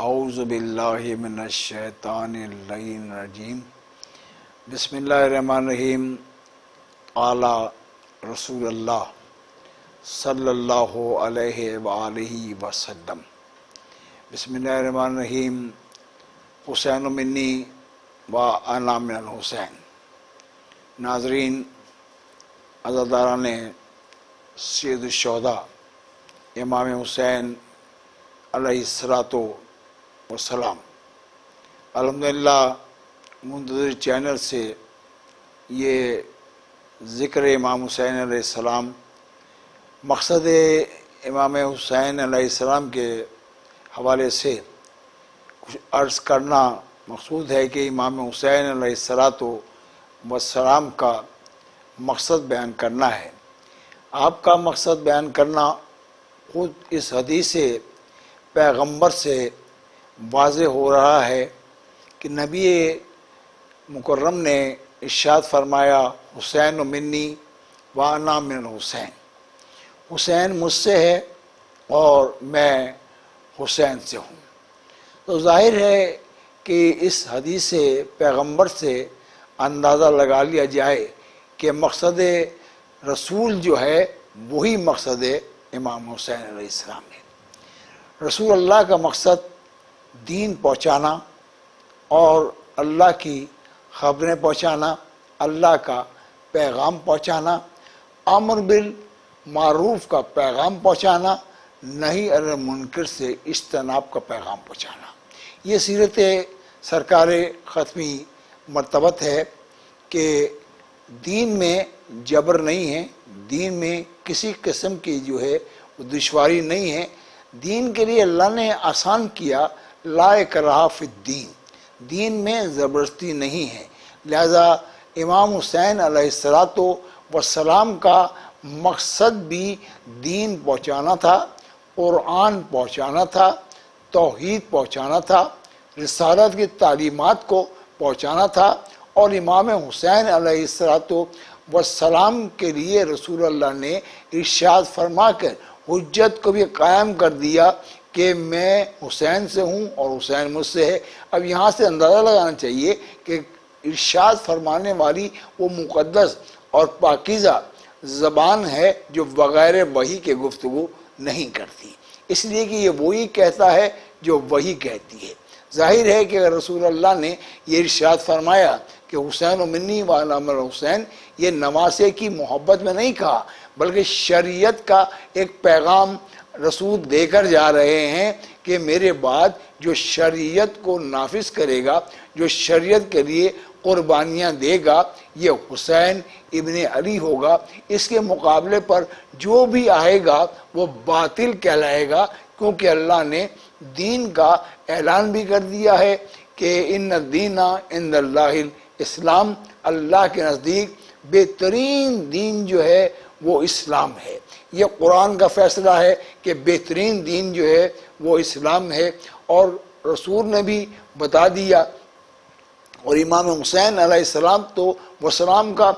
اعوذ باللہ من الشیطان اللعین الرجیم بسم اللہ الرحمن الرحیم قال رسول اللہ صلی اللہ علیہ وآلہ وسلم بسم اللہ الرحمن الرحیم حسین منی و انا من الحسین۔ ناظرین، عزاداران سید الشہداء امام حسین علیہ الصلوۃ والسلام، الحمدللہ منتظر چینل سے یہ ذکر امام حسین علیہ السلام، مقصد امام حسین علیہ السلام کے حوالے سے کچھ عرض کرنا مقصود ہے کہ امام حسین علیہ الصلوۃ والسلام کا مقصد بیان کرنا ہے۔ آپ کا مقصد بیان کرنا خود اس حدیث پیغمبر سے واضح ہو رہا ہے کہ نبی مکرم نے ارشاد فرمایا، حسین منی و انا من الحسین، حسین مجھ سے ہے اور میں حسین سے ہوں۔ تو ظاہر ہے کہ اس حدیث پیغمبر سے اندازہ لگا لیا جائے کہ مقصد رسول جو ہے وہی مقصد امام حسین علیہ السلام ہے۔ رسول اللہ کا مقصد دین پہنچانا اور اللہ کی خبریں پہنچانا، اللہ کا پیغام پہنچانا، امر بالمعروف کا پیغام پہنچانا، نہی عن المنکر سے اجتناب کا پیغام پہنچانا۔ یہ سیرت سرکار ختمی مرتبت ہے کہ دین میں جبر نہیں ہے، دین میں کسی قسم کی جو ہے وہ دشواری نہیں ہے۔ دین کے لیے اللہ نے آسان کیا، لا اکراہ فی الدین، دین میں زبردستی نہیں ہے۔ لہذا امام حسین علیہ الصلوۃ والسلام کا مقصد بھی دین پہنچانا تھا، قرآن پہنچانا تھا، توحید پہنچانا تھا، رسالت کی تعلیمات کو پہنچانا تھا۔ اور امام حسین علیہ الصلوۃ والسلام کے لیے رسول اللہ نے ارشاد فرما کر حجت کو بھی قائم کر دیا کہ میں حسین سے ہوں اور حسین مجھ سے ہے۔ اب یہاں سے اندازہ لگانا چاہیے کہ ارشاد فرمانے والی وہ مقدس اور پاکیزہ زبان ہے جو بغیر وحی کے گفتگو نہیں کرتی، اس لیے کہ یہ وہی کہتا ہے جو وحی کہتی ہے۔ ظاہر ہے کہ اگر رسول اللہ نے یہ ارشاد فرمایا کہ حسین منی و انا من الحسین، یہ نواسے کی محبت میں نہیں کہا بلکہ شریعت کا ایک پیغام رسول دے کر جا رہے ہیں کہ میرے بعد جو شریعت کو نافذ کرے گا، جو شریعت کے لیے قربانیاں دے گا، یہ حسین ابن علی ہوگا۔ اس کے مقابلے پر جو بھی آئے گا وہ باطل کہلائے گا، کیونکہ اللہ نے دین کا اعلان بھی کر دیا ہے کہ ان الدین عند اللہ الاسلام، اللہ کے نزدیک بہترین دین جو ہے وہ اسلام ہے۔ یہ قرآن کا فیصلہ ہے کہ بہترین دین جو ہے وہ اسلام ہے، اور رسول نے بھی بتا دیا۔ اور امام حسین علیہ السلام تو والسلام کا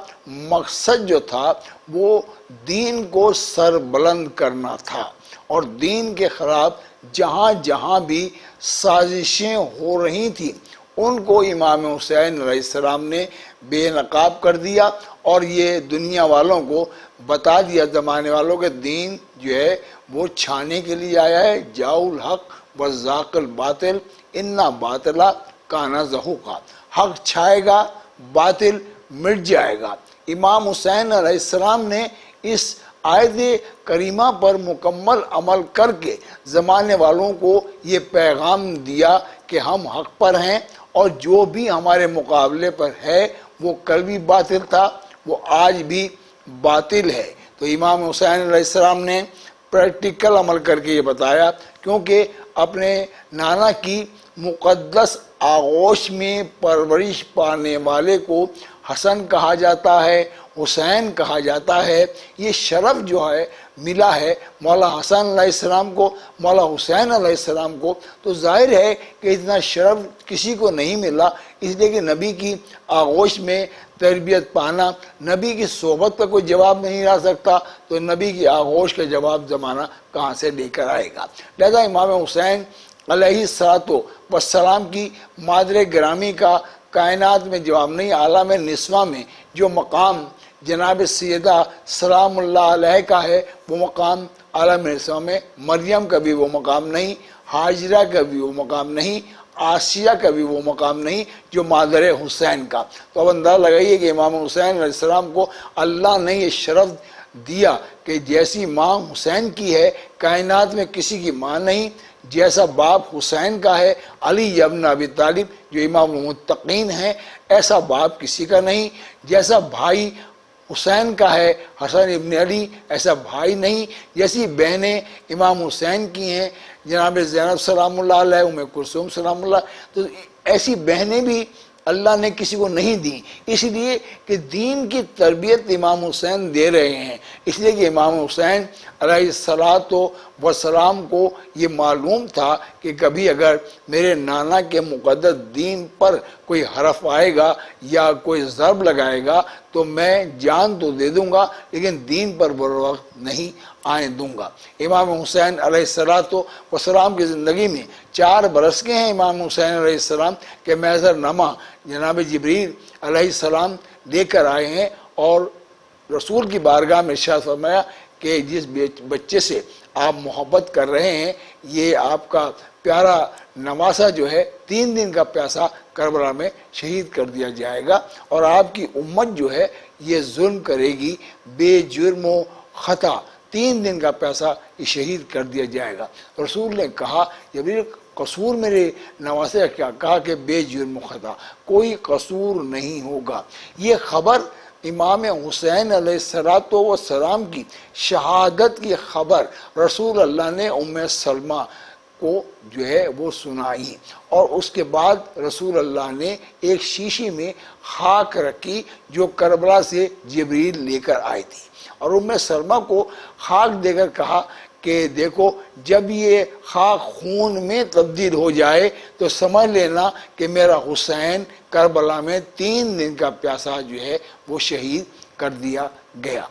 مقصد جو تھا وہ دین کو سر بلند کرنا تھا، اور دین کے خلاف جہاں جہاں بھی سازشیں ہو رہی تھیں ان کو امام حسین علیہ السلام نے بے نقاب کر دیا، اور یہ دنیا والوں کو بتا دیا، زمانے والوں کے دین جو ہے وہ چھانے کے لیے آیا ہے۔ جاء الحق وزاق الباطل ان باطلا کان زہوقا، حق چھائے گا، باطل مٹ جائے گا۔ امام حسین علیہ السلام نے اس آیت کریمہ پر مکمل عمل کر کے زمانے والوں کو یہ پیغام دیا کہ ہم حق پر ہیں، اور جو بھی ہمارے مقابلے پر ہے وہ کل بھی باطل تھا، وہ آج بھی باطل ہے۔ تو امام حسین علیہ السلام نے پریکٹیکل عمل کر کے یہ بتایا، کیونکہ اپنے نانا کی مقدس آغوش میں پرورش پانے والے کو حسن کہا جاتا ہے، حسین کہا جاتا ہے۔ یہ شرف جو ہے ملا ہے مولا حسن علیہ السلام کو، مولا حسین علیہ السلام کو، تو ظاہر ہے کہ اتنا شرف کسی کو نہیں ملا، اس لیے کہ نبی کی آغوش میں تربیت پانا، نبی کی صحبت کا کوئی جواب نہیں آ سکتا تو نبی کی آغوش کا جواب زمانہ کہاں سے لے کر آئے گا۔ لہذا امام حسین علیہ الصلوۃ والسلام کی مادر گرامی کا کائنات میں جواب نہیں۔ عالم نسواں میں جو مقام جناب سیدہ سلام اللہ علیہ کا ہے وہ مقام عالم نسواں میں مریم کا بھی وہ مقام نہیں، حاجرہ کا بھی وہ مقام نہیں، آسیہ کا بھی وہ مقام نہیں جو مادر حسین کا۔ تو اب اندازہ لگائیے کہ امام حسین علیہ السلام کو اللہ نے یہ شرف دیا کہ جیسی ماں حسین کی ہے کائنات میں کسی کی ماں نہیں، جیسا باپ حسین کا ہے علی ابن ابی طالب جو امام المتقین ہیں ایسا باپ کسی کا نہیں، جیسا بھائی حسین کا ہے حسن ابن علی ایسا بھائی نہیں، جیسی بہنیں امام حسین کی ہیں جناب زینب سلام اللہ علیہ، ام کلثوم سلام اللہ، تو ایسی بہنیں بھی اللہ نے کسی کو نہیں دیں، اس لیے کہ دین کی تربیت امام حسین دے رہے ہیں، اس لیے کہ امام حسین علیہ الصلوۃ والسلام کو یہ معلوم تھا کہ کبھی اگر میرے نانا کے مقدس دین پر کوئی حرف آئے گا یا کوئی ضرب لگائے گا تو میں جان تو دے دوں گا لیکن دین پر بروقت نہیں آنے دوں گا۔ امام حسین علیہ الصلوۃ والسلام کی زندگی میں 4 برس کے ہیں امام حسین علیہ السلام کہ محضر نامہ جناب جبریل علیہ السلام لے کر آئے ہیں اور رسول کی بارگاہ میں ارشاد فرمایا کہ جس بچے سے آپ محبت کر رہے ہیں یہ آپ کا پیارا نواسہ جو ہے 3 دن کا پیاسا کربلا میں شہید کر دیا جائے گا اور آپ کی امت جو ہے یہ ظلم کرے گی بے جرم و خطا 3 دن کا پیاسا یہ شہید کر دیا جائے گا۔ رسول نے کہا جبریل قصور میرے نواسے کا کیا؟ کہا کہ بے جرم و خطا کوئی قصور نہیں ہوگا۔ یہ خبر امام حسین علیہ الصلوۃ والسلام کی شہادت کی خبر رسول اللہ نے ام سلمہ کو جو ہے وہ سنائی اور اس کے بعد رسول اللہ نے ایک شیشی میں خاک رکھی جو کربلا سے جبریل لے کر آئی تھی اور ام سلمہ کو خاک دے کر کہا کہ دیکھو جب یہ خاک خون میں تبدیل ہو جائے تو سمجھ لینا کہ میرا حسین کربلا میں 3 دن کا پیاسا جو ہے وہ شہید کر دیا گیا۔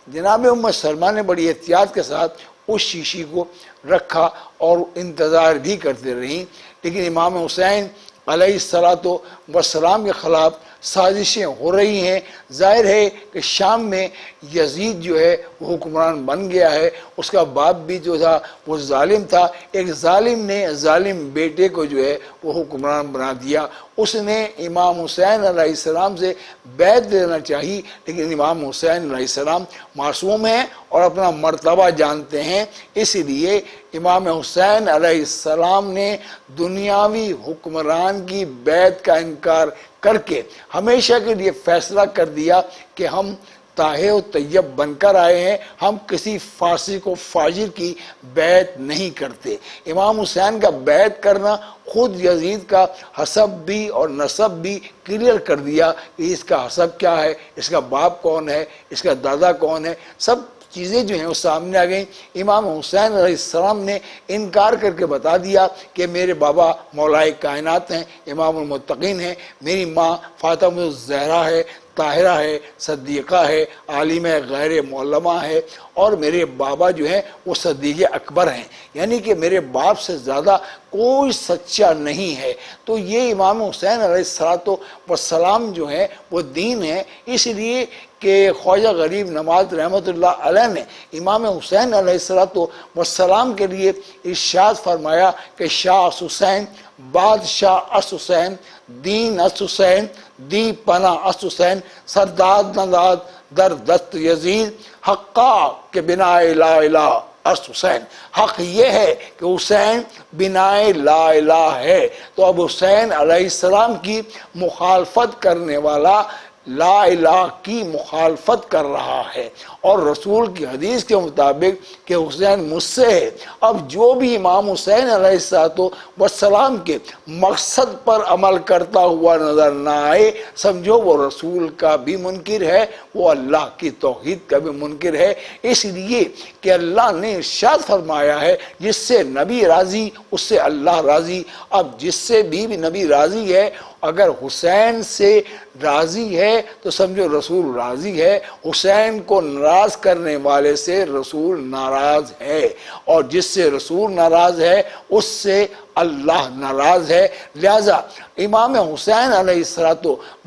جناب ام سلمہ نے بڑی احتیاط کے ساتھ اس شیشی کو رکھا اور انتظار بھی کرتے رہیں، لیکن امام حسین علیہ الصلوۃ والسلام کے خلاف سازشیں ہو رہی ہیں۔ ظاہر ہے کہ شام میں یزید جو ہے وہ حکمران بن گیا ہے، اس کا باپ بھی جو تھا وہ ظالم تھا، ایک ظالم نے ظالم بیٹے کو جو ہے وہ حکمران بنا دیا۔ اس نے امام حسین علیہ السلام سے بیعت لینا چاہی لیکن امام حسین علیہ السلام معصوم ہیں اور اپنا مرتبہ جانتے ہیں، اس لیے امام حسین علیہ السلام نے دنیاوی حکمران کی بیعت کا انکار کر کے ہمیشہ کے لیے فیصلہ کر دیا کہ ہم طاہر و طیب بن کر آئے ہیں، ہم کسی فاسق و فاجر کی بیعت نہیں کرتے۔ امام حسین کا بیعت کرنا خود یزید کا حسب بھی اور نسب بھی کلیئر کر دیا کہ اس کا حسب کیا ہے، اس کا باپ کون ہے، اس کا دادا کون ہے، سب چیزیں جو ہیں وہ سامنے آ گئیں۔ امام حسین علیہ السلام نے انکار کر کے بتا دیا کہ میرے بابا مولائے کائنات ہیں، امام المتقین ہیں، میری ماں فاطمہ الزہرا ہے، طاہرہ ہے، صدیقہ ہے، عالمہ غیر معلمہ ہے اور میرے بابا جو ہیں وہ صدیق اکبر ہیں، یعنی کہ میرے باپ سے زیادہ کوئی سچا نہیں ہے۔ تو یہ امام حسین علیہ الصلوۃ والسلام جو ہے وہ دین ہے، اس لیے کہ خواجہ غریب نواز رحمۃ اللہ علیہ نے امام حسین علیہ الصلوۃ والسلام کے لیے ارشاد فرمایا کہ شاہ حسین بادشاہ اس حسین دین اس حسین دی پناہ اس حسین سرداد نداد در دست یزید حقا کے بنا لا الہ اس حسین۔ حق یہ ہے کہ حسین بنا لا الہ ہے۔ تو اب حسین علیہ السلام کی مخالفت کرنے والا لا الہ کی مخالفت کر رہا ہے اور رسول کی حدیث کے مطابق کہ حسین مجھ سے ہے۔ اب جو بھی امام حسین علیہ السلام کے مقصد پر عمل کرتا ہوا نظر نہ آئے سمجھو وہ رسول کا بھی منکر ہے، وہ اللہ کی توحید کا بھی منکر ہے، اس لیے کہ اللہ نے ارشاد فرمایا ہے جس سے نبی راضی اس سے اللہ راضی۔ اب جس سے بھی نبی راضی ہے اگر حسین سے راضی ہے تو سمجھو رسول راضی ہے، حسین کو ناراض کرنے والے سے رسول ناراض ہے اور جس سے رسول ناراض ہے اس سے اللہ ناراض ہے۔ لہذا امام حسین علیہ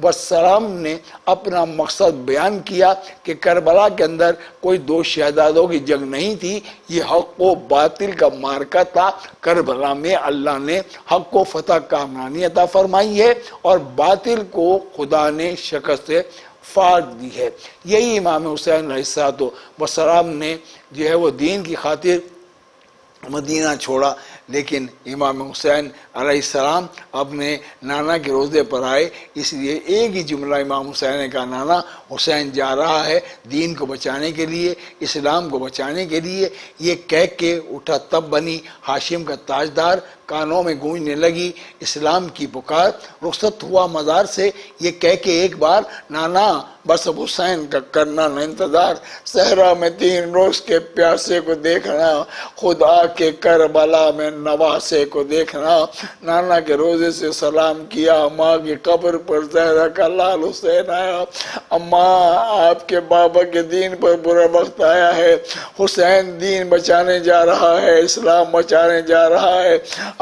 السلام نے اپنا مقصد بیان کیا کہ کربلا کے اندر کوئی دو شہزادوں کی جنگ نہیں تھی، یہ حق و باطل کا معرکہ تھا۔ کربلا میں اللہ نے حق کو فتح کامرانی عطا فرمائی ہے اور باطل کو خدا نے شکست سے فاڑ دی ہے۔ یہی امام حسین علیہ السلام نے جو ہے وہ دین کی خاطر مدینہ چھوڑا، لیکن امام حسین علیہ السلام اپنے نانا کے روزے پر آئے، اس لیے ایک ہی جملہ امام حسین نے کہا، نانا حسین جا رہا ہے دین کو بچانے کے لیے، اسلام کو بچانے کے لیے۔ یہ کہہ کے اٹھا تب بنی ہاشم کا تاجدار، کانوں میں گونجنے لگی اسلام کی پکار، رخصت ہوا مزار سے یہ کہہ کے ایک بار، نانا بس اب حسین کا کرنا نہ انتظار، صحرا میں 3 روز کے پیاسے کو دیکھنا، خدا کے کربلا میں نواسے کو دیکھنا۔ نانا کے روزے سے سلام کیا، ماں کی قبر پر زہرا کا لال حسین آیا، اماں آپ کے بابا کے دین پر برا وقت آیا ہے، حسین دین بچانے جا رہا ہے، اسلام بچانے جا رہا ہے،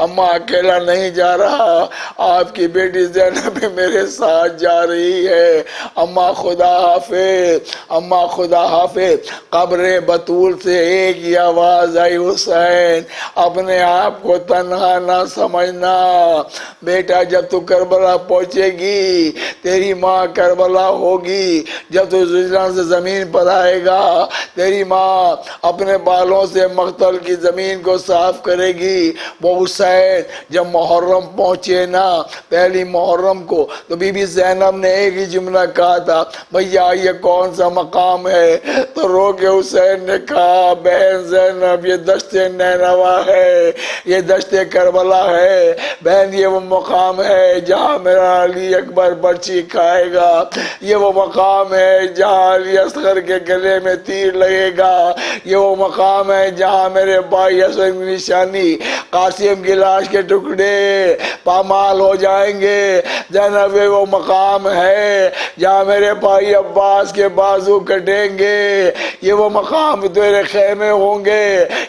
اماں اکیلا نہیں جا رہا، آپ کی بیٹی زینب بھی میرے ساتھ جا رہی ہے، اماں خدا حافظ، اماں خدا حافظ۔ قبر بطول سے ایک ہی آواز آئی، حسین اپنے آپ کو تنہا نہ سمجھنا، بیٹا جب تو کربلا پہنچے گی تیری ماں کربلا ہوگی، جب تو زلزلہ سے زمین پر آئے گا تیری ماں اپنے بالوں سے مقتل کی زمین کو صاف کرے گی۔ وہ حسین جب محرم پہنچے نا، پہلی محرم کو، تو بی بی زینب نے ایک ہی جملہ کہا تھا، بھیا یہ کون سا مقام ہے؟ تو رو کے حسین نے کہا، بہن زینب یہ دشت نینوا ہے، یہ دشت کربلا ہے، بہن یہ وہ مقام ہے جہاں میرا علی اکبر برچی کھائے گا، یہ وہ مقام ہے جہاں علی اصغر کے گلے میں تیر لگے گا، یہ وہ مقام ہے جہاں میرے بھائی حسن کی نشانی قاسم کی لاش کے ٹکڑے پامال ہو جائیں گے، زینب وہ مقام ہے جہاں میرے بھائی عباس کے بازو کٹیں گے، یہ وہ مقام تیرے خیمے ہوں گے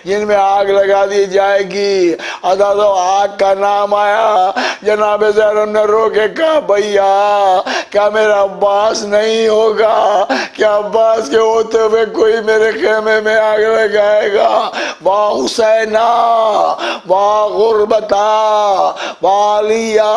جن میں آگ لگا دی جائے گی۔ عدد و آگ کا نام آیا، جناب زینب نے رو کے کہا، بھیا کیا میرا عباس نہیں ہوگا؟ کیا عباس کے ہوتے ہوئے کوئی میرے خیمے میں آگ لگائے گا؟ واہ حسینہ، واہ غربتہ، واہ علیہ۔